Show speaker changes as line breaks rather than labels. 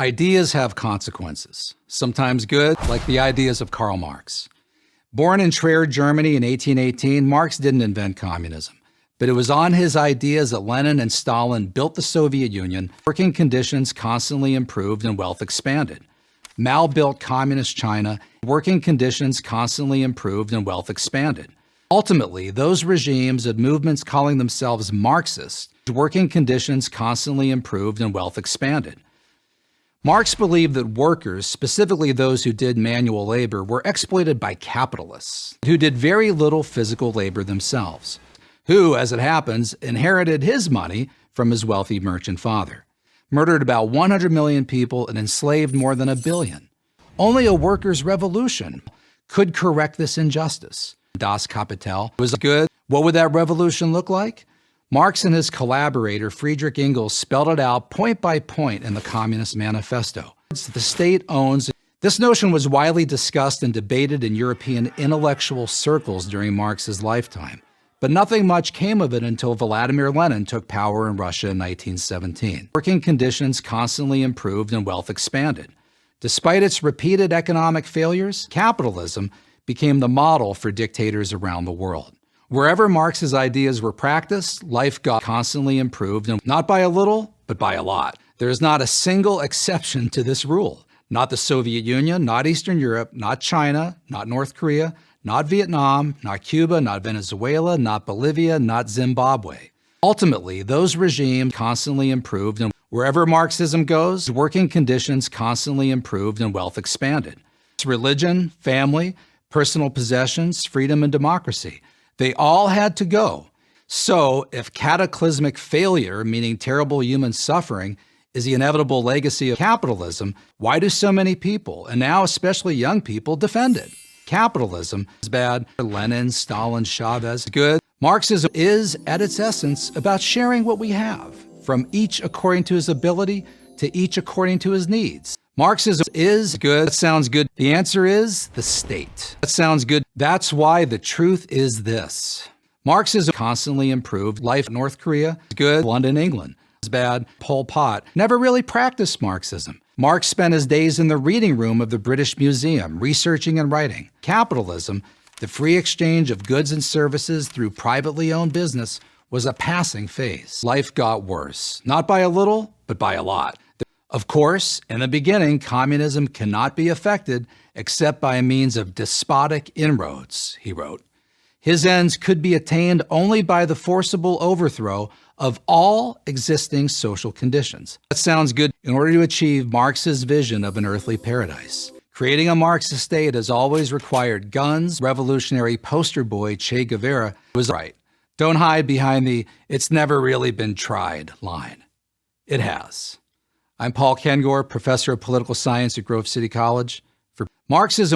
Ideas have consequences, sometimes good, like the ideas of Karl Marx. Born in Trier, Germany in 1818, Marx didn't invent communism, but it was on his ideas that Lenin and Stalin built the Soviet Union. Working conditions constantly improved and wealth expanded. Mao built communist China. Working conditions constantly improved and wealth expanded. Ultimately, those regimes and movements calling themselves Marxist, working conditions constantly improved and wealth expanded. Marx believed that workers, specifically those who did manual labor, were exploited by capitalists who did very little physical labor themselves, who, as it happens, inherited his money from his wealthy merchant father, murdered about 100 million people and enslaved more than 1 billion. Only a workers' revolution could correct this injustice. Das Kapital was good. What would that revolution look like? Marx and his collaborator Friedrich Engels spelled it out point by point in the Communist Manifesto. The state owns. This notion was widely discussed and debated in European intellectual circles during Marx's lifetime, but nothing much came of it until Vladimir Lenin took power in Russia in 1917. Working conditions constantly improved and wealth expanded. Despite its repeated economic failures, capitalism became the model for dictators around the world. Wherever Marx's ideas were practiced, life got constantly improved, and not by a little, but by a lot. There is not a single exception to this rule. Not the Soviet Union, not Eastern Europe, not China, not North Korea, not Vietnam, not Cuba, not Venezuela, not Bolivia, not Zimbabwe. Ultimately, those regimes constantly improved, and wherever Marxism goes, working conditions constantly improved and wealth expanded. It's religion, family, personal possessions, freedom, and democracy. They all had to go. So if cataclysmic failure, meaning terrible human suffering, is the inevitable legacy of capitalism, why do so many people, and now especially young people, defend it? Capitalism is bad. Lenin, Stalin, Chavez, good. Marxism is, at its essence, about sharing what we have, from each according to his ability to each according to his needs. Marxism is good. That sounds good. The answer is the state. That sounds good. That's why the truth is this. Marxism constantly improved life. North Korea is good. London, England is bad. Pol Pot never really practiced Marxism. Marx spent his days in the reading room of the British Museum, researching and writing. Capitalism, the free exchange of goods and services through privately owned business, was a passing phase. Life got worse, not by a little, but by a lot. Of course, in the beginning, communism cannot be effected except by means of despotic inroads, he wrote. His ends could be attained only by the forcible overthrow of all existing social conditions. That sounds good. In order to achieve Marx's vision of an earthly paradise, creating a Marxist state has always required guns. Revolutionary poster boy Che Guevara was right. Don't hide behind the "it's never really been tried" line. It has. I'm Paul Kengor, professor of political science at Grove City College. For Marxism